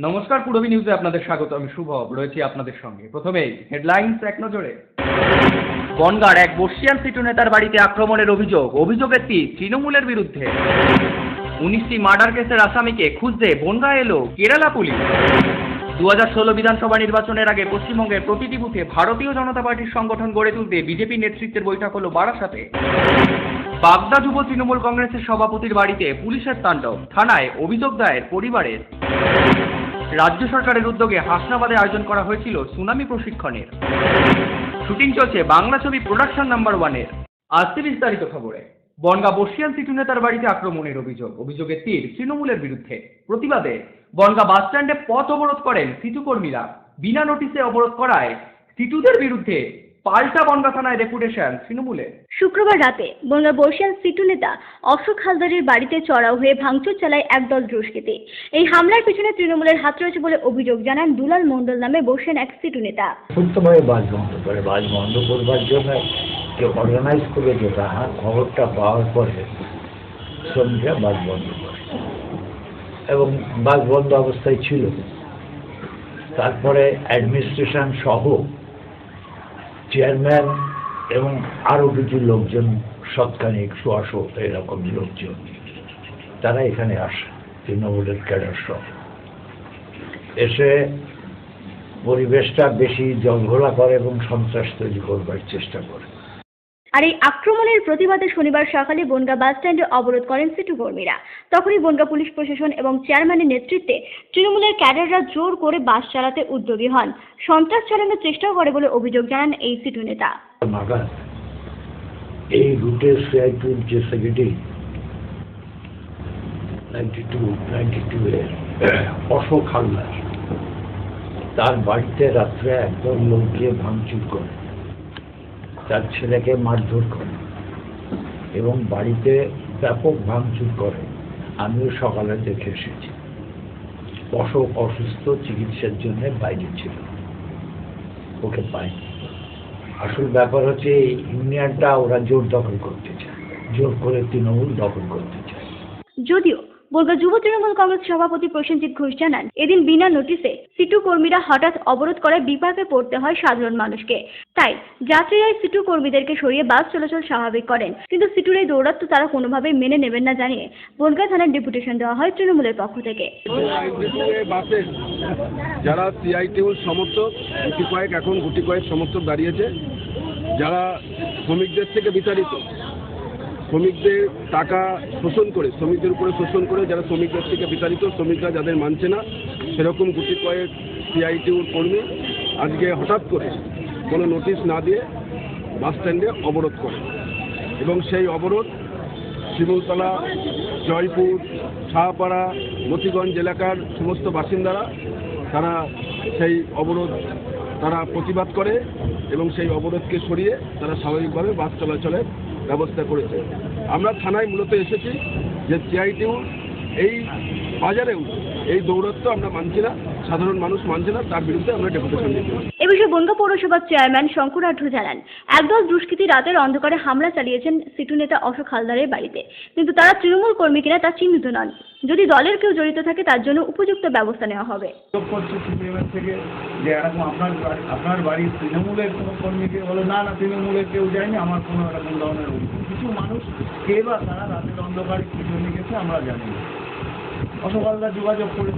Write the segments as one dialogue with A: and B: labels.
A: নমস্কার, পূরবী নিউজে আপনাদের স্বাগত। আমি শুভব রয়েছি আপনাদের সঙ্গে। প্রথমেই হেডলাইন্স এক নজরে। বনগাঁর এক বর্ষিয়ান সিটু নেতার বাড়িতে আক্রমণের অভিযোগের তীর তৃণমূলের বিরুদ্ধে। 19টি মার্ডার কেসের আসামিকে খুঁজতে বনগাঁ এলো কেরালা পুলিশ। 2016 বিধানসভা নির্বাচনের আগে পশ্চিমবঙ্গের প্রতিটি বুথে ভারতীয় জনতা পার্টির সংগঠন গড়ে তুলতে বিজেপি নেতৃত্বের বৈঠক হলো বারাসাতে। বাগদা যুব তৃণমূল কংগ্রেসের সভাপতির বাড়িতে পুলিশের তাণ্ডব, থানায় অভিযোগ দায়ের পরিবারের। রাজ্য সরকারের উদ্যোগে হাসনাবাদে আয়োজন করা হয়েছিল সুনামি প্রশিক্ষণের। শুটিং চলছে বাংলা ছবি প্রোডাকশন নাম্বার 1-এর। আসছে বিস্তারিত খবরে। বনগাঁ বর্ষিয়ান সিটু নেতার বাড়িতে আক্রমণের অভিযোগের তীর তৃণমূলের বিরুদ্ধে। প্রতিবাদে বনগাঁ বাস স্ট্যান্ডে পথ অবরোধ করেন সিটু কর্মীরা। বিনা নোটিশে অবরোধ করায় সিটুদের বিরুদ্ধে পাল্টা বনগাঁ থানায় ডেপুটেশন তৃণমূলের।
B: শুক্রবার রাতে বনগাঁ বর্ষিয়ান সিটু নেতা অশোক হালদারের বাড়িতে চড়াও হয়ে ভাঙচুর চালায় একদল দুষ্কৃতী। এই হামলার পিছনে তৃণমূলের হাত রয়েছে বলে অভিযোগ জানান দুলাল মণ্ডল নামে বর্ষিয়ান এক সিটু নেতা।
C: সত্যভাবে বাস বন্ধ করবার জন্য কেউ অর্গানাইজ করে যেটা খবরটা পাওয়ার পরে শ্রমিকরা বাস বন্ধ করে এবং বাস বন্ধ অবস্থায় ছিল। তারপরে অ্যাডমিনিস্ট্রেশন সহ চেয়ারম্যান এবং আরও কিছু লোকজন, শতখানিক 100 এরকম লোকজন, তারা এখানে আসে তৃণমূলের ক্যাডার সহ। এসে পরিবেশটা বেশি জলঘোলা করে এবং সন্ত্রাস তৈরি করবার চেষ্টা করে।
B: আর এই আক্রমণের প্রতিবাদে শনিবার সকালে বনগাঁ বাস স্ট্যান্ডে অবরোধ করেন সিটু কর্মীরা। তখনই বনগাঁ পুলিশ প্রশাসন এবং চেয়ারম্যানের নেতৃত্বে তৃণমূলের ক্যাডাররা জোর করে বাস চালাতে উদ্যোগী হন। সন্ত্রাস চালানোর চেষ্টাও করে বলে অভিযোগ জানান এই সিটু নেতা।
C: এই রুটের সিআইটির যে সেক্রেটারি 92 অশোক হালদার, তার বাড়িতে রাত্রে একদম লোক গিয়ে ভাঙচুর করে, তার ছেলেকে মারধর করে এবং বাড়িতে ব্যাপক ভাঙচুর করে। আমিও সকালে দেখে এসেছি। অশোক অসুস্থ, চিকিৎসার জন্য বাইরে ছিল, ওকে পাইনি। আসল ব্যাপার হচ্ছে এই ইউনিয়নটা ওরা জোর দখল করতে চায়, জোর করে তৃণমূল দখল করতে চায়।
B: যদিও বনগাঁ যুব তৃণমূল কংগ্রেস সভাপতি প্রসেনজিৎ ঘোষ জানান, এদিন বিনা নোটিশে সিটু কর্মীরা হঠাৎ অবরোধ করায় বিপাকে পড়তে হয় সাধারণ মানুষকে। তাই যাত্রীরাই সিটু কর্মীদেরকে সরিয়ে বাস চলাচল স্বাভাবিক করেন। কিন্তু সিটুর এই দৌরাত্ম্য তারা কোনোভাবেই মেনে নেবেন না জানিয়ে বনগাঁ থানার ডেপুটেশন দেওয়া হয় তৃণমূলের পক্ষ থেকে।
D: যারা সিআইটিউর সমর্থক, গুটি কয়েক সমর্থক দাঁড়িয়েছে, যারা শ্রমিকদের থেকে বিতাড়িত, শ্রমিকদের টাকা শোষণ করে, শ্রমিকদের উপরে শোষণ করে যারা শ্রমিকদের থেকে বিতাড়িত, শ্রমিকরা যাদের মানছে না, সেরকম গুটি কয়েক সিআইটিউর কর্মী আজকে হঠাৎ করে কোনো নোটিশ না দিয়ে বাস স্ট্যান্ডে অবরোধ করে এবং সেই অবরোধ শিমুলতলা, জয়পুর, শাহপাড়া, মতিগঞ্জ এলাকার সমস্ত বাসিন্দারা তারা সেই অবরোধ প্রতিবাদ করে এবং সেই অবরোধকে সরিয়ে তারা স্বাভাবিকভাবে বাস চলাচলের ব্যবস্থা করেছে। আমরা থানায় মূলত এসেছি যে সিআইটিউ এই বাজারেও এই দৌরাত্ম্য আমরা মানছি না, সাধারণ মানুষ মানছে না, তার বিরুদ্ধে আমরা ডেপুটেশন দিয়েছি।
B: এ বিষয়ে বনগাঁ পৌরসভার চেয়ারম্যান শঙ্কর আঢ্য জানান, একদল দুষ্কৃতী রাতের অন্ধকারে হামলা চালিয়েছেন সিটু নেতা অশোক হালদারের বাড়িতে, কিন্তু তারা তৃণমূল কর্মী কিনা তা চিহ্নিত নন। যদি দলের কেউ জড়িত থাকে তার জন্য উপযুক্ত ব্যবস্থা নেওয়া হবে।
E: থেকে যে এরকম আপনার বাড়ির তৃণমূলের কোনো কর্মীকে বলে না তৃণমূলের কেউ যায়নি, আমার কোনো এরকম ধরনের কিছু মানুষ কে বা তারা রাতের অন্ধকারে কি জন্য গেছে আমরা জানি না। অশোক হালদার যোগাযোগ করে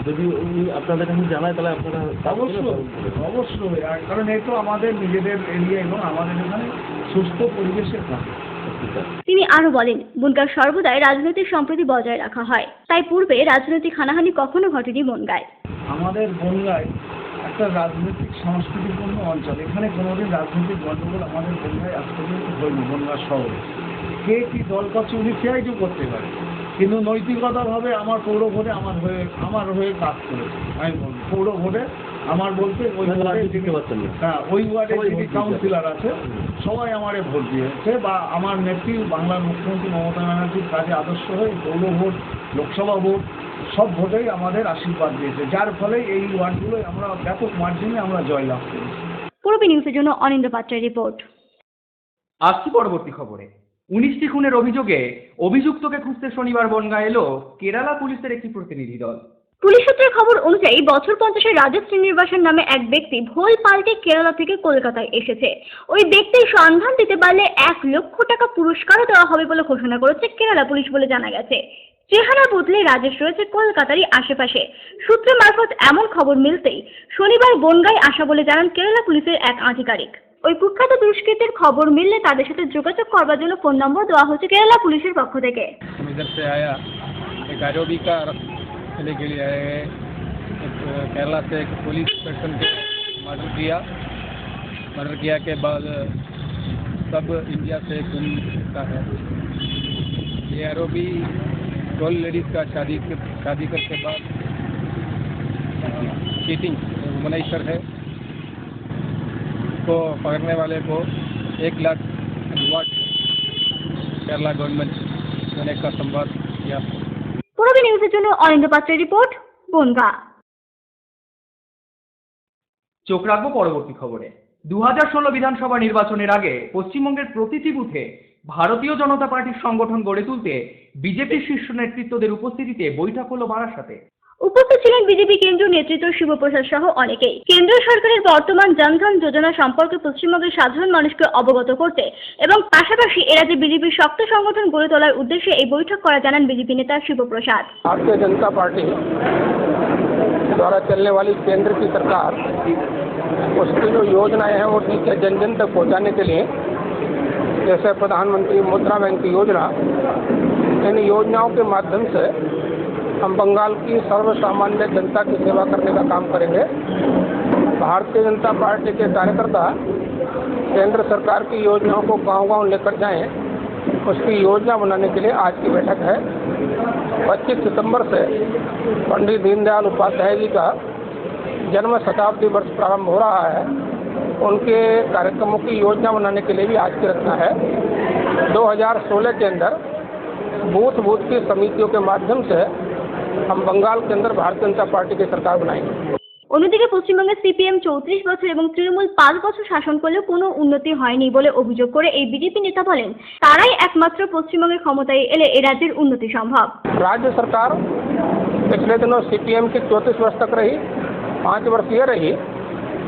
E: যদি উনি আপনাদের কাছে জানায় তাহলে আপনারা অবশ্যই, কারণ এই তো আমাদের নিজেদের এরিয়া এবং আমাদের এখানে সুস্থ পরিবেশের কাজ।
B: তিনি আরো বলেন, বনগাঁ সর্বদাই রাজনৈতিক সম্প্রীতি বজায় রাখা হয়, তাই পূর্বে রাজনৈতিক হানাহানি কখনো ঘটেনি বনগাঁয়।
E: আমাদের বনগাঁয় একটা রাজনৈতিক সংস্কৃতিপূর্ণ অঞ্চল, এখানে কোনোদিন রাজনৈতিক গণ্ডগোল আমাদের বনগাঁয় আজ পর্যন্ত হয়নি। বনগাঁ শহরে কে কি দল করছে উনি সিআইটিউ করতে পারে, কিন্তু নৈতিকতাভাবে আমার পৌর ভোটে আমার হয়ে কাজ করেছে। আমি বলবো পৌর ভোটে আমার বলতে ওই ওয়ার্ডে যিনি কাউন্সিলর আছে সবাই আমারে ভোট দিয়েছে, বা আমার নেত্রী বাংলার মুখ্যমন্ত্রী মমতা ব্যানার্জির কাজে আদর্শ হয়ে পৌর ভোট, লোকসভা ভোট সব ভোটেই আমাদের আশীর্বাদ দিয়েছে, যার ফলে এই ওয়ার্ডগুলোয় আমরা ব্যাপক মার্জিনে আমরা জয়লাভ করেছি।
B: পূরবী নিউজের জন্য অনিন্দ পাত্রের রিপোর্ট।
A: আসছি পরবর্তী খবরে। 19টি খুনের অভিযোগে অভিযুক্তকে খুঁজতে শনিবার বনগাঁ এলো কেরালা পুলিশের একটি প্রতিনিধি দল।
B: পুলিশ সূত্রের খবর অনুযায়ী বছর 50-এর রাজেশ শ্রীনিবাসন নামে এক ব্যক্তি ভোল পাল্টে কেরালা থেকে কলকাতায় এসেছে। ওই ব্যক্তির সন্ধান দিতে পারলে 1 লক্ষ টাকা পুরস্কারও দেওয়া হবে বলে ঘোষণা করেছে কেরালা পুলিশ বলে জানা গেছে। চেহারা বদলে রাজেশ রয়েছে কলকাতারই আশেপাশে। সূত্র মারফত এমন খবর মিলতেই শনিবার বনগাঁয় আসা বলে জানান কেরালা পুলিশের এক আধিকারিক। ওই কুখ্যাত দুষ্কৃতের খবর মিললে তাদের সাথে যোগাযোগ করবার জন্য ফোন নম্বর দেওয়া হয়েছে কেরালা পুলিশের পক্ষ থেকে।
F: इधर से आया एक आरोपी का अरेस्ट करने के लिए आए हैं। एक केरला से एक पुलिस पर्सन के मर्डर किया के बाद सब इंडिया से घूम सकता है। ये आरोपी 12 लेडीज़ का शादी करके बाद चीटिंग वुमनाइजर है। को पकड़ने वाले को 1 लाख रिवार्ड केरला गवर्नमेंट देने का संवाद किया।
B: পূর্বী নিউজের জন্য অনিন্দ পাত্রের রিপোর্ট, বনগাঁ।
A: চোখ রাখবো পরবর্তী খবরে। 2016 বিধানসভা নির্বাচনের আগে পশ্চিমবঙ্গের প্রতিটি বুথে ভারতীয় জনতা পার্টির সংগঠন গড়ে তুলতে বিজেপির শীর্ষ নেতৃত্বদের উপস্থিতিতে বৈঠক হলো বারাসাতে।
B: উপস্থিত ছিলেন বিজেপি কেন্দ্রীয় নেতৃত্ব শিবপ্রসাদ সহ অনেকেই। কেন্দ্রীয় সরকারের বর্তমান জনধন যোজনা সম্পর্কে পশ্চিমবঙ্গের সাধারণ মানুষকে অবগত করতে এবং পাশাপাশি এরাজ্যে বিজেপির শক্ত সংগঠন গড়ে তোলার উদ্দেশ্যে এই বৈঠক করা জানান বিজেপি নেতা শিবপ্রসাদ।
G: भारतीय जनता पार्टी द्वारा चलने वाली केंद्र की सरकार उसकी जो योजनाएं हैं वो ठीक है जन जन तक पहुंचाने के लिए, जैसे प्रधानमंत्री मुद्रा बैंक की योजना, इन योजनाओं के माध्यम से हम बंगाल की सर्वसामान्य जनता की सेवा करने का काम करेंगे। भारतीय जनता पार्टी के कार्यकर्ता केंद्र सरकार की योजनाओं को गांव-गांव लेकर जाएं, उसकी योजना बनाने के लिए आज की बैठक है। 25 सितंबर से पंडित दीनदयाल उपाध्याय जी का जन्म शताब्दी वर्ष प्रारंभ हो रहा है। उनके कार्यक्रमों की योजना बनाने के लिए भी आज की रचना है। 2016 के अंदर बूथ की समितियों के माध्यम से हम बंगाल के अंदर भारतीय जनता पार्टी की सरकार बनाएंगे।
B: অন্যদিকে পশ্চিমবঙ্গে সিপিএম 34 বছর এবং তৃণমূল 5 বছর শাসন করলেও কোনো উন্নতি হয়নি বলে অভিযোগ করে এই বিজেপি নেতা বলেন তারাই একমাত্র পশ্চিমবঙ্গের ক্ষমতায় এলে এ রাজ্যের উন্নতি সম্ভব।
G: राज्य सरकार पिछले दिनों सीपीएम की 34 वर्ष तक रही, 5 वर्ष ये रही,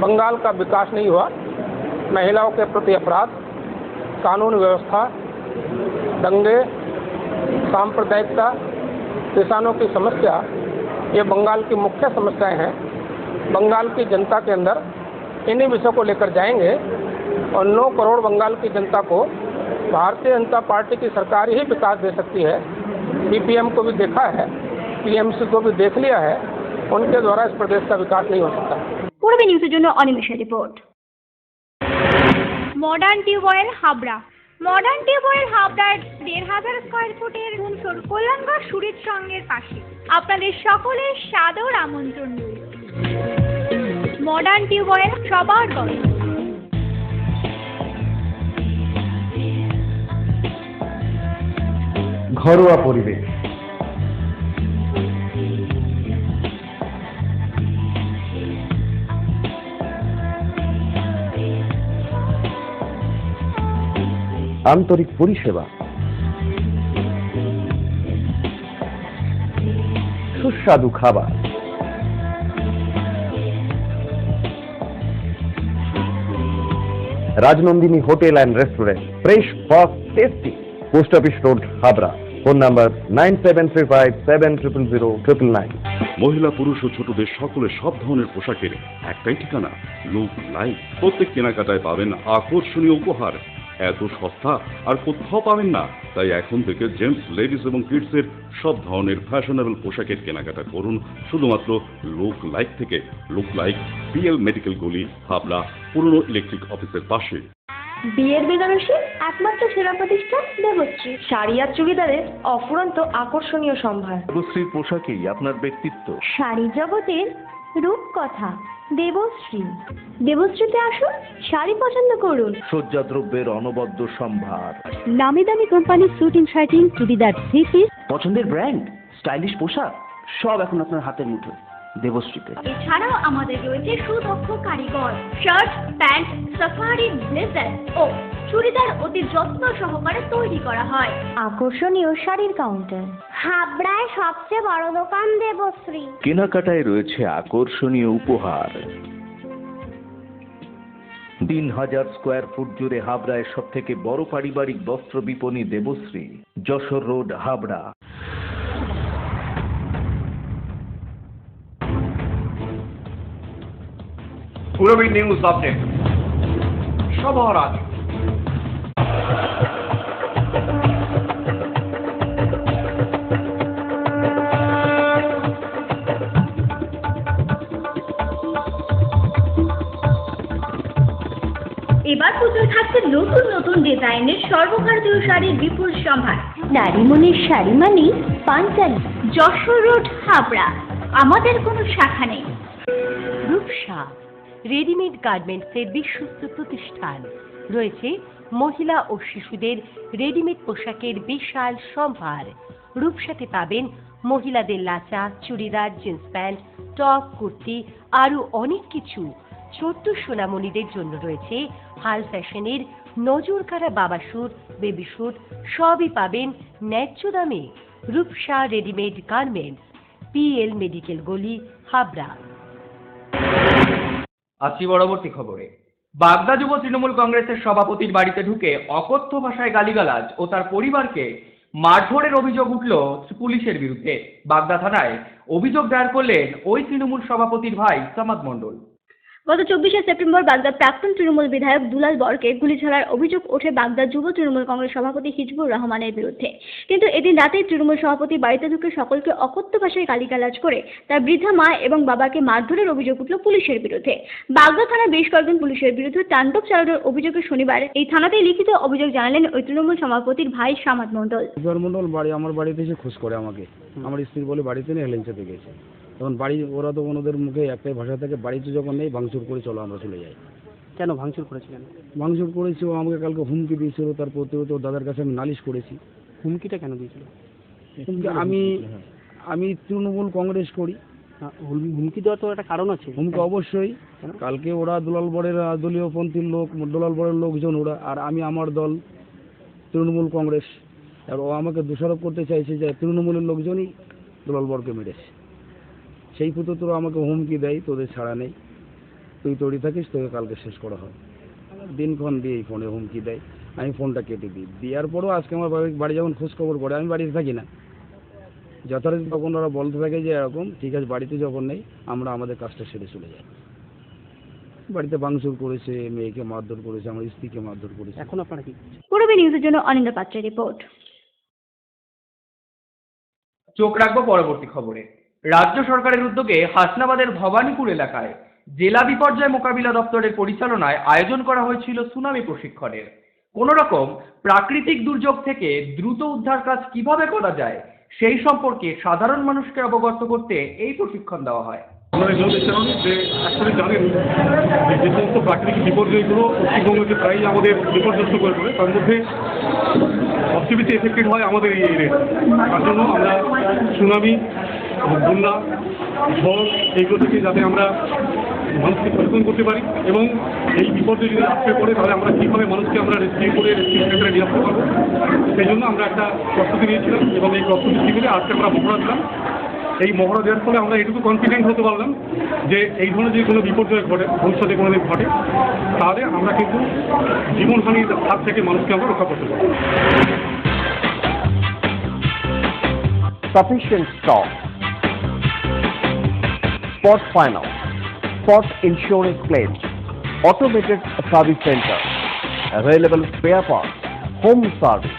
G: बंगाल का विकास नहीं हुआ। महिलाओं के प्रति अपराध, कानून व्यवस्था, दंगे, सांप्रदायिकता, किसानों की समस्या, ये बंगाल की मुख्य समस्याएं हैं। बंगाल की जनता के अंदर इन्हीं विषयों को लेकर जाएंगे और 9 करोड़ बंगाल की जनता को भारतीय जनता पार्टी की सरकार ही विकास दे सकती है। सीपीएम को भी देखा है, टीएमसी को भी देख लिया है, उनके द्वारा इस प्रदेश का विकास नहीं हो सकता।
B: পূর্বী নিউজের জন্য অনিমেষের রিপোর্ট।
H: Modern tubewell Habra. Modern tubewell হাবড়ার 1500 স্কয়ার ফুটের রুমসোর কল্যাণগড় সুরিত সঙ্গের পাশে আপনাদের সকলের সাদর আমন্ত্রণ রইল। মডার্ন টিউবওয়েল সবার গল্প।
I: ঘরোয়া পরিবেশ, আন্তরিক পরিষেবা, সুস্বাদু খাবার, Rajnandini hotel and restaurant, fresh fast tasty, post office road Habra. Phone number 9735700999।
J: মহিলা পুরুষ ও ছোটদের সকলের সব ধরনের পোশাকের একটাই ঠিকানা, লুক লাইক। প্রত্যেক কেনাকাটায় পাবেন আকর্ষণীয় উপহার। এত সস্তা আর কোথাও পাবেন না। তাই এখন থেকে জেন্টস, লেডিস এবং কিডসের সব ধরনের ফ্যাশনেবল পোশাকের কেনাকাটা করুন শুধুমাত্র লুক লাইক থেকে। লুক লাইক, পিএল মেডিকেল গলি, হাবড়া, পুরনো ইলেকট্রিক অফিসের পাশে।
B: বিয়ের বেনারসি একমাত্র সেরা প্রতিষ্ঠান দেবশ্রী।
K: শাড়ি আর চুড়িদারের অফুরন্ত আকর্ষণীয় সম্ভার।
I: দেবশ্রীর পোশাকেই আপনার ব্যক্তিত্ব।
B: শাড়ি জগতের রূপকথা দেবশ্রী। দেবশ্রীতে আসুন, শাড়ি পছন্দ করুন।
I: সজ্জাদ্রব্যের অনবদ্য সম্ভার।
B: নামি দামি কোম্পানির শুটিং শার্টিং, চুড়িদার, থ্রি পিস।
L: পছন্দের ব্র্যান্ড, স্টাইলিশ পোশাক সব এখন আপনার হাতের মুঠোয়। দেবশ্রীতে।
B: এছাড়াও আমাদের রয়েছে সুদক্ষ কারিগর, শার্ট, প্যান্ট, সাফারি, ব্লেজার ও চুড়িদার অতি যত্ন সহকারে তৈরি করা হয়।
K: আকর্ষণীয় শাড়ির কাউন্টার।
H: হাবড়ায় সবচেয়ে বড় দোকান দেবশ্রী।
L: কেনাকাটায় রয়েছে আকর্ষণীয় উপহার। 3000 স্কোয়ার ফুট জুড়ে হাবড়ায় সব থেকে বড় পারিবারিক বস্ত্র বিপণী Debashree, Jessore road, Habra.
A: Purabi news update সবার আগে।
B: এবার পুজোয় থাকছে নতুন নতুন ডিজাইনের সর্বভারতীয় শাড়ির বিপুল সম্ভার। নারী মনের শাড়ি মানেই পাঞ্চালী। যশোর রোড, হাবড়া। আমাদের কোনো শাখা নেই।
M: রূপসা রেডিমেড গার্মেন্টসের বিশ্বস্ত প্রতিষ্ঠান। রয়েছে মহিলা ও শিশুদের রেডিমেড পোশাকের বিশাল সম্ভার। রূপসাতে পাবেন মহিলাদের lachha, churidar, jeans pant, top, kurti, আরও অনেক কিছু। ছোট্ট সোনামণিদের জন্য রয়েছে হাল ফ্যাশনের নজরকাড়া বাবা স্যুট, বেবি স্যুট, সবই পাবেন ন্যায্য দামে। Rupsha readymade garments, PL medical গলি, হাবড়া।
A: আসছি পরবর্তী খবরে। বাগদা যুব তৃণমূল কংগ্রেসের সভাপতির বাড়িতে ঢুকে অকথ্য ভাষায় গালিগালাজ ও তার পরিবারকে মারধরের অভিযোগ উঠল পুলিশের বিরুদ্ধে। বাগদা থানায় অভিযোগ দায়ের করলেন ওই তৃণমূল সভাপতির ভাই সামাদ মণ্ডল।
B: গত 24শে সেপ্টেম্বর বাগদার প্রাক্তন তৃণমূল বিধায়ক দুলাল বরকে গুলি ছোড়ার অভিযোগ ওঠে বাগদার যুব তৃণমূল কংগ্রেস সভাপতি হিজবুর রহমানের বিরুদ্ধে। কিন্তু এদিন রাতেই তৃণমূল সভাপতি বাড়িতে ঢুকে সকলকে অকথ্য ভাষায় গালিগালাজ করে তার বৃদ্ধা মা এবং বাবাকে মারধরের অভিযোগ উঠল পুলিশের বিরুদ্ধে। বাগদা থানায় বেশ কয়েকজন পুলিশের বিরুদ্ধে তাণ্ডব চালানোর অভিযোগে শনিবার এই থানাতেই লিখিত অভিযোগ জানালেন ওই তৃণমূল সভাপতির ভাই সামাদ মণ্ডল।
D: মণ্ডল বাড়ি আমার বাড়িতে এসে খোঁজ করে আমাকে, আমার স্ত্রী বলে বাড়িতে নিয়ে হেলেঞ্চাতে গেছে। তখন বাড়ি ওরা তো ওনাদের মুখে একটাই ভাষা থাকে, বাড়িতে যখন নেই ভাঙচুর করে চলো আমরা চলে যাই।
E: কেন ভাঙচুর করেছিলেন?
D: ভাঙচুর করেছি, ও আমাকে কালকে হুমকি দিয়েছিল, তার প্রতিরোধ ওর দাদার কাছে আমি নালিশ করেছি।
E: হুমকিটা কেন দিয়েছিল?
D: আমি তৃণমূল কংগ্রেস করি।
E: হুমকি দেওয়ার তো একটা কারণ আছে।
D: হুমকি অবশ্যই, কালকে ওরা দুলাল বরের দলীয় পন্থীর লোক, দুলাল বরের লোকজন ওরা, আর আমি আমার দল তৃণমূল কংগ্রেস। আর ও আমাকে দোষারোপ করতে চাইছে যে তৃণমূলের লোকজনই দুলাল বরকে মেরেছে। সেই পুতো তোরা আমাকে হুমকি দেয়, তোদের ছাড়া নেই, তুই তৈরি থাকিস, তোকে কালকে শেষ করা হয়। দিনক্ষণ দিয়ে এই ফোনে হুমকি দেয়, আমি ফোনটা কেটে দিই। দেওয়ার পরেও আজকে আমার বাড়ি যখন খোঁজ খবর করে, আমি বাড়িতে থাকি না, যথারীতি তখন ওরা বলতে থাকে যে এরকম, ঠিক আছে বাড়িতে যখন নেই আমরা আমাদের কাজটা সেরে চলে যাই। বাড়িতে ভাঙচুর করেছে, মেয়েকে মারধর করেছে, আমার স্ত্রীকে মারধর করেছে।
E: এখন আপনারা কি?
B: পূর্বী নিউজের জন্য অনিন্দ পাত্রের রিপোর্ট।
A: চোখ রাখবো পরবর্তী খবরে। রাজ্য সরকারের উদ্যোগে হাসনাবাদের ভবানীপুর এলাকায় জেলা বিপর্যয় মোকাবিলা দপ্তরের পরিচালনায় আয়োজন করা হয়েছিল সুনামি প্রশিক্ষণের। কোন রকম প্রাকৃতিক দুর্যোগ থেকে দ্রুত উদ্ধার কাজ কিভাবে করা যায় সেই সম্পর্কে সাধারণ মানুষকে অবগত করতে এই প্রশিক্ষণ দেওয়া হয়।
N: আমরা এগুলো দেখছিলাম যে অ্যাকচুয়ালি জানেন যে সমস্ত প্রাকৃতিক বিপর্যয়গুলো পশ্চিমবঙ্গকে প্রায়ই আমাদের বিপর্যস্ত করে তোলে, তার মধ্যে সবচেয়ে বেশি এফেক্টেড হয় আমাদের এই এরিয়া। তার জন্য আমরা সুনামি, বন্যা, ঝড় এইগুলো থেকে যাতে আমরা মানুষকে সচেতন করতে পারি এবং এই বিপর্যয় যদি আসতে পড়ে তাহলে আমরা কীভাবে মানুষকে আমরা রেস্কিউ করে রেস্কিউ সেন্টারে নিয়ে আসতে পারবো, সেই জন্য আমরা একটা প্রস্তুতি নিয়েছিলাম এবং এই প্রস্তুতি শিবিরে আজকে আমরা মহড়া দিলাম। এই মহড়া দেওয়ার ফলে আমরা এটুকু কনফিডেন্ট হতে পারলাম যে এই ধরনের যদি কোনো বিপর্যয় ঘটে, ভবিষ্যতে কোনোদিন ঘটে, তাহলে আমরা কিন্তু জীবনহানির হাত থেকে মানুষকে আমরা রক্ষা করতে পারবো।
I: Sufficient stock. Spot finance, spot insurance claims, automated service center, available spare parts, home service,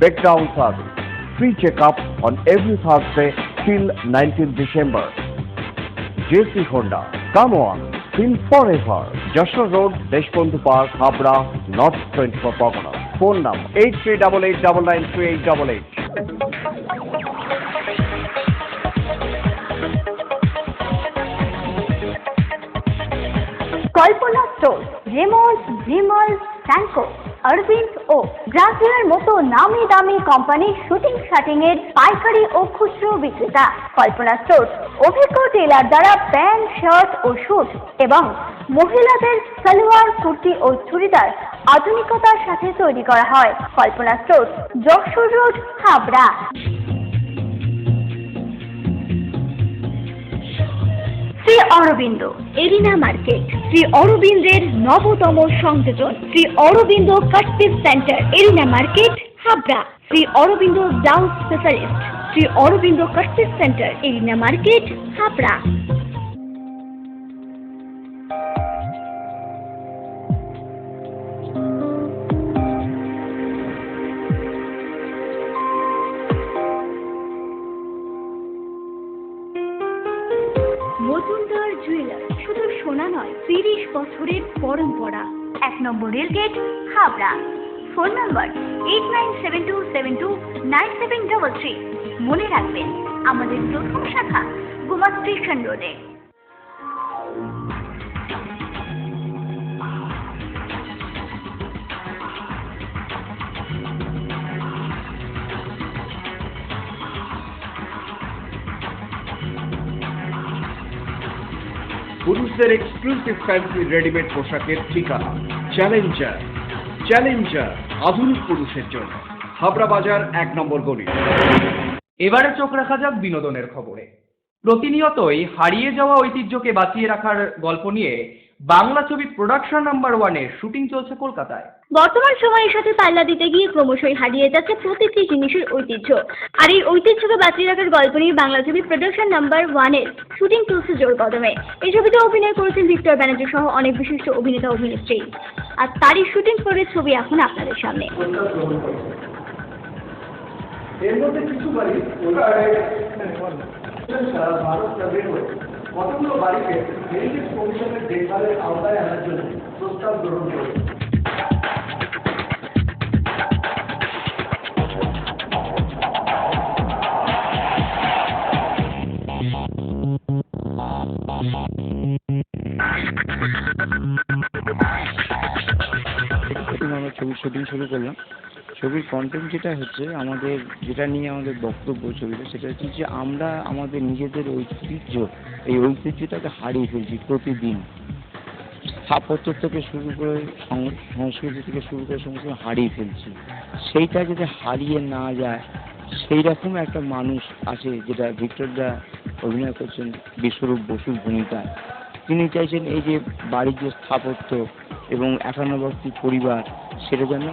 I: breakdown service, free checkup on every Thursday till 19th December. JC Honda, come on, feel forever. Joshua Road, Deshbandhu Park, Habra, North 24 Pargana. Phone number 8388993888.
B: Kalpana store, Raymonds, Vimal, Franco, Aurobindo ও ব্রাজিলের মতো নামি দামি কোম্পানির shooting shirting এর পাইকারি ও খুচরো বিক্রেতা কল্পনা store অভিজ্ঞ টেলার দ্বারা প্যান্ট, শার্ট ও স্যুট এবং মহিলাদের সালোয়ার, কুর্তি ও চুড়িদার আধুনিকতার সাথে তৈরি করা হয়। Kalpana store, Jessore road, Habra. Shri Aurobindo arena market, Shri অরবিন্দের নবতম সংযোজন, Shri Aurobindo cut piece centre, arena market, Habra. Shri Aurobindo blouse specialist, Shri Aurobindo cut piece centre, arena market, Habra. Majumdar jeweller, শুধু সোনা নয়, 30 বছরের পরম্পরা। 1 নম্বর রেলগেট, হাবড়া। Phone number 8972729733। মনে রাখবেন, আমাদের প্রথম শাখা গোমা স্টেশন রোডে।
A: পুরুষদের এক্সক্লুসিভ ফ্যান্সি রেডিমেড পোশাকের ঠিকানা চ্যালেঞ্জার। চ্যালেঞ্জার আধুনিক পুরুষের জন্য, হাবড়া বাজার 1 নম্বর গলি। এবারে চোখ রাখা যাক বিনোদনের খবরে। প্রতিনিয়তই হারিয়ে যাওয়া ঐতিহ্যকে বাঁচিয়ে রাখার গল্প নিয়ে বাংলা ছবি প্রোডাকশন নাম্বার 1-এর শুটিং চলছে কলকাতায়।
B: বর্তমান সময়ের সাথে পাল্লা দিতে গিয়ে ক্রমশই হারিয়ে যাচ্ছে প্রতিটি জিনিসের ঐতিহ্য। আর এই ঐতিহ্যকে বাঁচিয়ে রাখার গল্প নিয়ে বাংলা ছবি প্রোডাকশন নাম্বার 1-এর শুটিং চলছে জোর কদমে। এই ছবিতে অভিনয় করেছেন ভিক্টর ব্যানার্জি সহ অনেক বিশিষ্ট অভিনেতা অভিনেত্রী। আর তারই শুটিং স্পটের ছবি এখন আপনাদের সামনে।
E: এর মধ্যে কিছু বাড়ি কতগুলো বাড়িকে হেরিটেজ কমিশনের দেখভালের আওতায় আনার জন্য প্রস্তাব গ্রহণ করে।
O: আমরা ছবির শুটিং শুরু করলাম। ছবির কন্টেন্ট যেটা হচ্ছে আমাদের, যেটা নিয়ে আমাদের বক্তব্য ছবিটা, সেটা হচ্ছে যে আমরা আমাদের নিজেদের ঐতিহ্য, এই ঐতিহ্যটাকে হারিয়ে ফেলছি প্রতিদিন। স্থাপত্য থেকে শুরু করে সংস্কৃতি থেকে শুরু করে সমস্ত হারিয়ে ফেলছি। সেইটা যদি হারিয়ে না যায়, সেই রকম একটা মানুষ আছে, যেটা ভিক্টরদা অভিনয় করছেন বিশ্বরূপ বসুর ভূমিকায়। তিনি চাইছেন এই যে বাড়ির যে স্থাপত্য এবং একান্নবর্তী পরিবার, সেটা যেন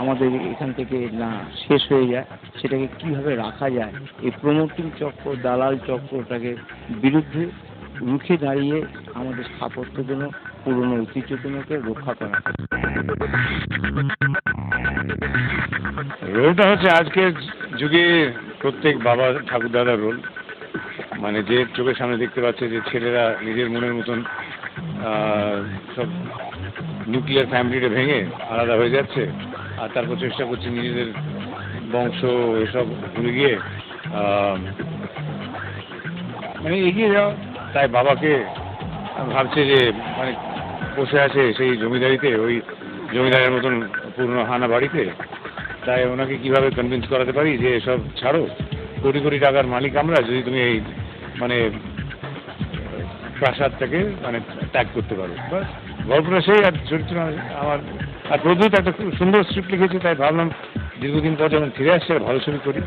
O: আমাদের এখান থেকে না শেষ হয়ে যায়, সেটাকে কিভাবে রাখা যায়, এই প্রমোটিং চক্র, দালাল চক্রটাকে বিরুদ্ধে রুখে দাঁড়িয়ে আমাদের স্থাপত্য যেন, পুরনো ঐতিহ্যগুলোকে রক্ষা করা।
P: রোলটা হচ্ছে আজকের যুগে প্রত্যেক বাবা ঠাকুরদাদার রোল। মানে যে চোখের সামনে দেখতে পাচ্ছে যে ছেলেরা নিজের মনের মতন সব নিউক্লিয়ার ফ্যামিলিটা ভেঙে আলাদা হয়ে যাচ্ছে, আর তারপর চেষ্টা করছে নিজেদের বংশ এসব ভুলে গিয়ে মানে এগিয়ে যাওয়া। তাই বাবাকে ভাবছে যে মানে বসে আছে সেই জমিদারিতে, ওই জমিদারের মতন পুরনো হানা বাড়িতে, তাই ওনাকে কিভাবে কনভিন্স করাতে পারি যে এসব ছাড়ো, কোটি কোটি টাকার মালিক আমরা, যদি তুমি এই মানে প্রাসাদটাকে মানে ত্যাগ করতে পারো। বাস গল্পটা সেই, আর চরিত্র আমার। আর প্রদ্যুৎ একটা খুব সুন্দর স্ক্রিপ্ট লিখেছে, তাই ভাবলাম দীর্ঘদিন পর যখন ফিরে আসছে ভালো ছবি করি।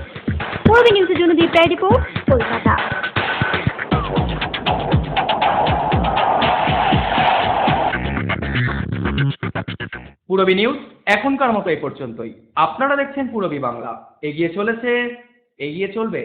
B: পূরবী নিউজের জন্য দীপ রায় রিপোর্ট, কলকাতা।
A: পূরবী নিউজ এখনকার মতো এই পর্যন্তই। আপনারা দেখছেন পূরবী বাংলা। এগিয়ে চলেছে, এগিয়ে চলবে।